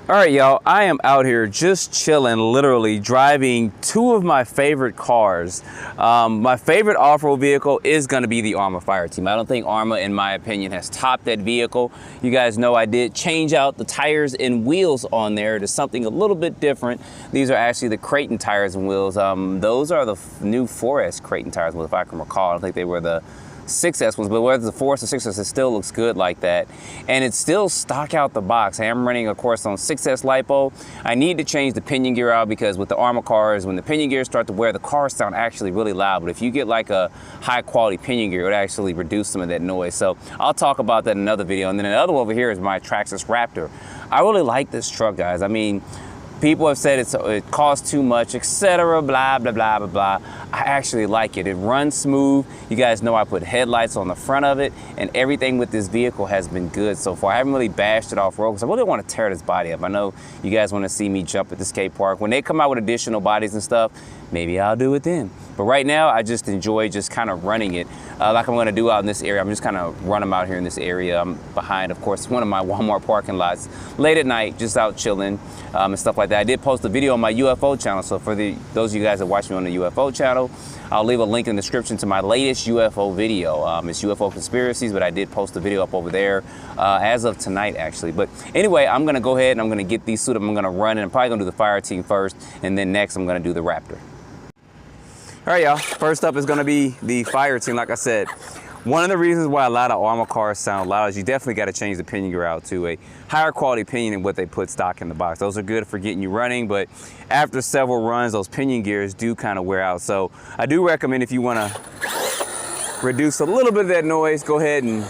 All right, y'all, I am out here just chilling, literally driving two of my favorite cars. My favorite off-road vehicle is gonna be the Arma Fireteam. I don't think Arma, in my opinion, has topped that vehicle. You guys know I did change out the tires and wheels on there to something a little bit different. These are actually the Creighton tires and wheels. Those are the new 4S Creighton tires, if I can recall. I don't think they were the 6S ones, but whether the 4S or 6S, it still looks good like that. And it's still stock out the box. I am running, of course, on 6S LiPo. I need to change the pinion gear out because with the Arma cars, when the pinion gears start to wear, the cars sound actually really loud. But if you get like a high quality pinion gear, it would actually reduce some of that noise. So I'll talk about that in another video. And then another one over here is my Traxxas Raptor. I really like this truck, guys. I mean, people have said it costs too much, etc., blah, blah, blah, blah, blah. I actually like it. It runs smooth. You guys know I put headlights on the front of it, and everything with this vehicle has been good so far. I haven't really bashed it off road because I really want to tear this body up. I know you guys want to see me jump at the skate park. When they come out with additional bodies and stuff, maybe I'll do it then. But right now, I just enjoy just kind of running it like I'm going to do out in this area. I'm just kind of run them out here in this area. I'm behind, of course, one of my Walmart parking lots late at night, just out chilling and stuff like that. I did post a video on my UFO channel. So for those of you guys that watch me on the UFO channel, I'll leave a link in the description to my latest UFO video. It's UFO Conspiracies, but I did post a video up over there as of tonight, actually. But anyway, I'm going to go ahead and I'm going to get these suited up. I'm going to run, and I'm probably going to do the Fireteam first, and then next I'm going to do the Raptor. All right, y'all, first up is gonna be the Fireteam. Like I said, one of the reasons why a lot of Arma cars sound loud is you definitely gotta change the pinion gear out to a higher quality pinion than what they put stock in the box. Those are good for getting you running, but after several runs, those pinion gears do kind of wear out. So I do recommend, if you wanna reduce a little bit of that noise, go ahead and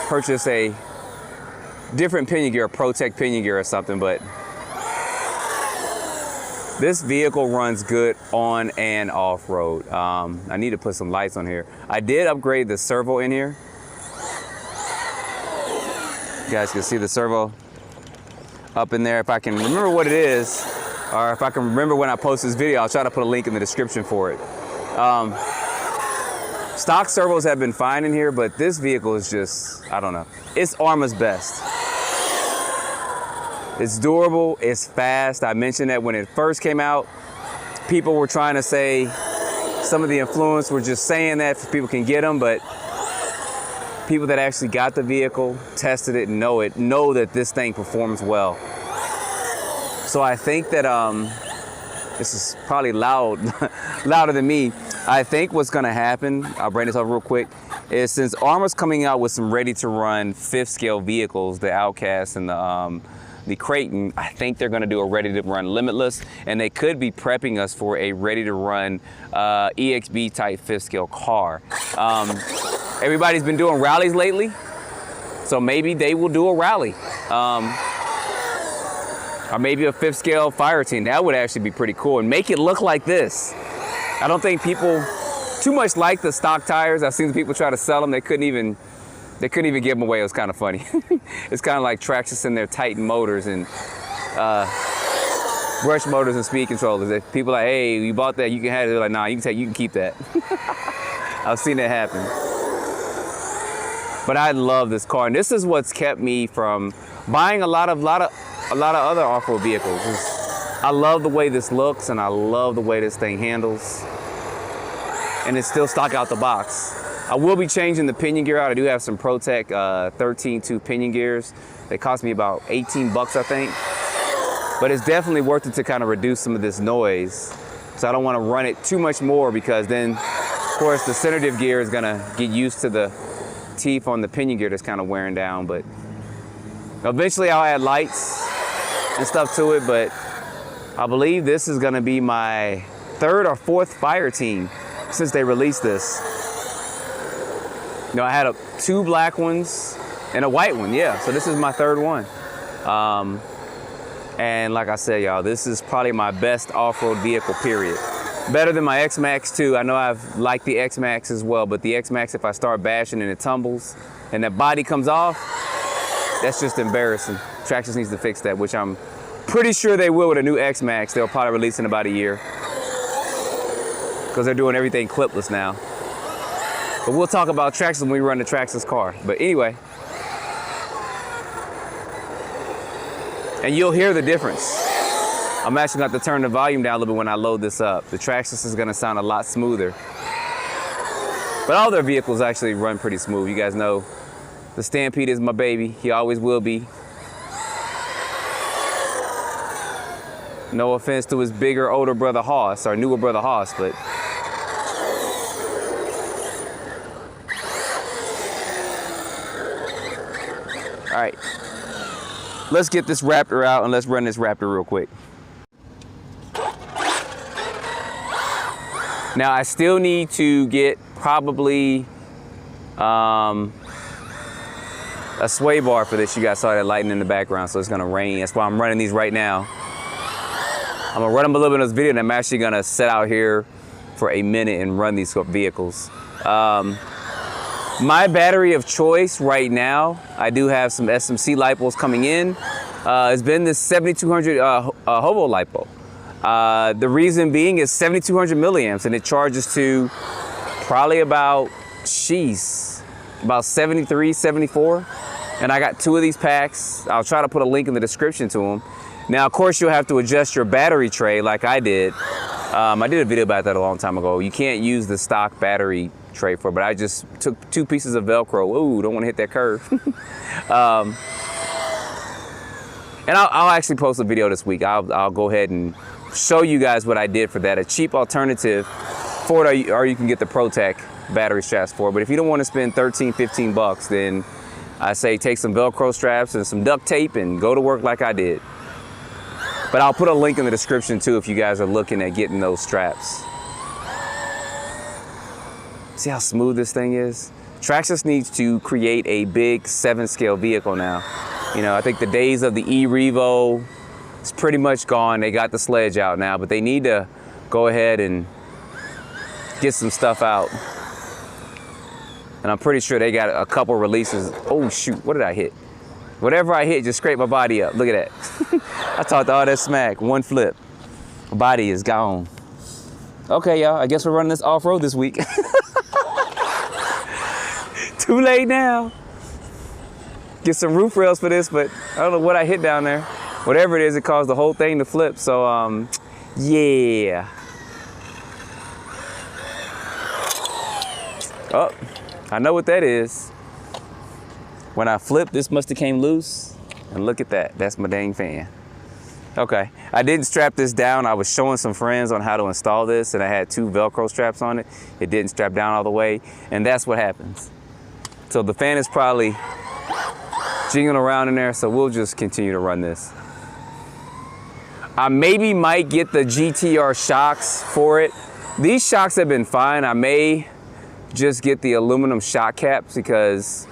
purchase a different pinion gear, a ProTech pinion gear or something, but this vehicle runs good on and off road. I need to put some lights on here. I did upgrade the servo in here. You guys can see the servo up in there. If I can remember what it is, or if I can remember when I post this video, I'll try to put a link in the description for it. Stock servos have been fine in here, but this vehicle is just, I don't know. It's Arma's best. It's durable, it's fast. I mentioned that when it first came out, people were trying to say, some of the influencers were just saying that so people can get them, but people that actually got the vehicle, tested it, and know that this thing performs well. So I think that, this is probably loud, louder than me. I think what's gonna happen, I'll bring this up real quick, is since Arma's coming out with some ready-to-run 5th scale vehicles, the Outcast and the Creighton, I think they're gonna do a ready-to-run Limitless, and they could be prepping us for a ready-to-run EXB type 5th scale car. Everybody's been doing rallies lately, so maybe they will do a rally. Or maybe a 5th scale Fireteam. That would actually be pretty cool, and make it look like this. I don't think people too much like the stock tires. I've seen the people try to sell them. They couldn't even give them away. It was kind of funny. It's kind of like Traxxas and their Titan motors and brush motors and speed controllers. If people are like, hey, you bought that, you can have it. They're like, nah, you can keep that. I've seen that happen. But I love this car, and this is what's kept me from buying a lot of other off-road vehicles. I love the way this looks, and I love the way this thing handles. And it's still stock out the box. I will be changing the pinion gear out. I do have some ProTech 13.2 pinion gears. They cost me about 18 bucks, I think. But it's definitely worth it to kind of reduce some of this noise. So I don't want to run it too much more, because then, of course, the center diff gear is gonna get used to the teeth on the pinion gear that's kind of wearing down. But eventually I'll add lights and stuff to it, but I believe this is gonna be my 3rd or 4th Fireteam since they released this. You know, I had 2 black ones and a white one, yeah. So this is my 3rd one. And like I said, y'all, this is probably my best off-road vehicle, period. Better than my X-Max too. I know I've liked the X-Max as well, but the X-Max, if I start bashing and it tumbles and that body comes off, that's just embarrassing. Traxxas needs to fix that, which I'm pretty sure they will with a new X-Max. They'll probably release in about a year, because they're doing everything clipless now. But we'll talk about Traxxas when we run the Traxxas car. But anyway, And you'll hear the difference. I'm actually going to have to turn the volume down a little bit when I load this up. The traction is going to sound a lot smoother. But all their vehicles actually run pretty smooth. You guys know the Stampede is my baby. He always will be. No offense to his bigger, older brother Hoss, or newer brother Hoss, but all right, let's get this Raptor out and let's run this Raptor real quick. Now I still need to get probably a sway bar for this. You guys saw that lighting in the background, so it's gonna rain. That's why I'm running these right now. I'm gonna run them a little bit in this video, and I'm actually gonna sit out here for a minute and run these vehicles. My battery of choice right now, I do have some SMC LiPos coming in. It's been this 7200 Hovo LiPo. The reason being is 7200 milliamps, and it charges to probably about 73, 74. And I got 2 of these packs. I'll try to put a link in the description to them. Now, of course, you'll have to adjust your battery tray like I did. I did a video about that a long time ago. You can't use the stock battery tray for it, but I just took 2 pieces of Velcro. Ooh, don't want to hit that curve. And I'll actually post a video this week. I'll go ahead and show you guys what I did for that. A cheap alternative for it, or you can get the ProTech battery straps for it. But if you don't want to spend 13, 15 bucks, then I say take some Velcro straps and some duct tape and go to work like I did. But I'll put a link in the description too if you guys are looking at getting those straps. See how smooth this thing is? Traxxas needs to create a big 7-scale vehicle now. You know, I think the days of the E-Revo is pretty much gone. They got the sledge out now, but they need to go ahead and get some stuff out. And I'm pretty sure they got a couple releases. Oh shoot, what did I hit? Whatever I hit just scraped my body up. Look at that. I talked all that smack, one flip. My body is gone. Okay, y'all, I guess we're running this off-road this week. Too late now. Get some roof rails for this, but I don't know what I hit down there. Whatever it is, it caused the whole thing to flip. So, yeah. Oh, I know what that is. When I flipped, this must have came loose. And look at that, that's my dang fan. Okay, I didn't strap this down. I was showing some friends on how to install this, and I had 2 Velcro straps on it. It didn't strap down all the way, and that's what happens. So the fan is probably jingling around in there, so we'll just continue to run this. I maybe might get the GTR shocks for it. These shocks have been fine. I may just get the aluminum shock caps, because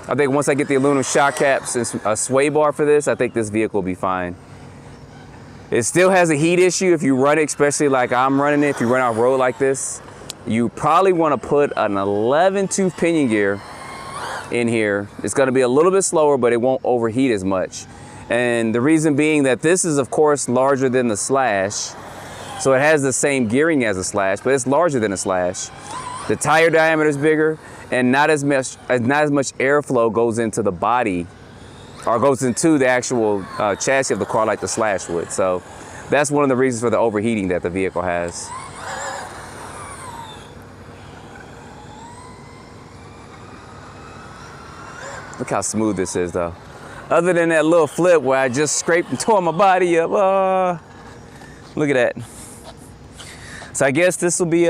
I think once I get the aluminum shock caps and a sway bar for this, I think this vehicle will be fine. It still has a heat issue if you run it, especially like I'm running it. If you run off road like this, you probably want to put an 11-tooth pinion gear in here. It's going to be a little bit slower, but it won't overheat as much. And the reason being that this is, of course, larger than the Slash. So it has the same gearing as a Slash, but it's larger than a Slash. The tire diameter is bigger, and not as much airflow goes into the body, or goes into the actual chassis of the car like the Slash would. So that's one of the reasons for the overheating that the vehicle has. Look how smooth this is though. Other than that little flip where I just scraped and tore my body up. Look at that. So I guess this will be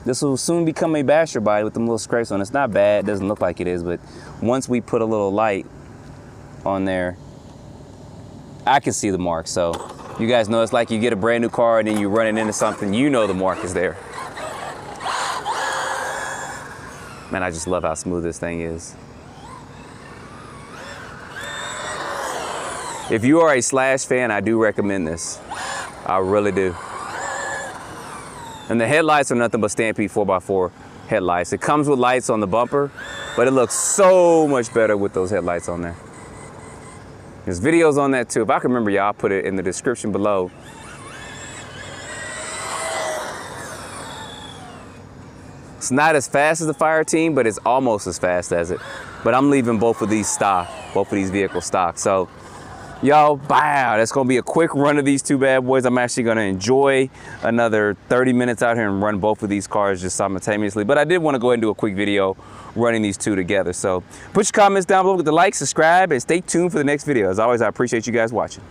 this will soon become a basher body with them little scrapes on it. It's not bad, it doesn't look like it is, but once we put a little light on there, I can see the mark. So you guys know it's like you get a brand new car and then you run it into something, you know the mark is there. Man, I just love how smooth this thing is. If you are a Slash fan, I do recommend this. I really do. And the headlights are nothing but Stampede 4x4 headlights. It comes with lights on the bumper, but it looks so much better with those headlights on there. There's videos on that too. If I can remember, y'all, I'll put it in the description below. It's not as fast as the Fire Team, but it's almost as fast as it. But I'm leaving both of these stock, both of these vehicles stock. So Y'all, wow, that's gonna be a quick run of these two bad boys. I'm actually gonna enjoy another 30 minutes out here and run both of these cars just simultaneously. But I did wanna go ahead and do a quick video running these two together. So put your comments down below with the like, subscribe, and stay tuned for the next video. As always, I appreciate you guys watching.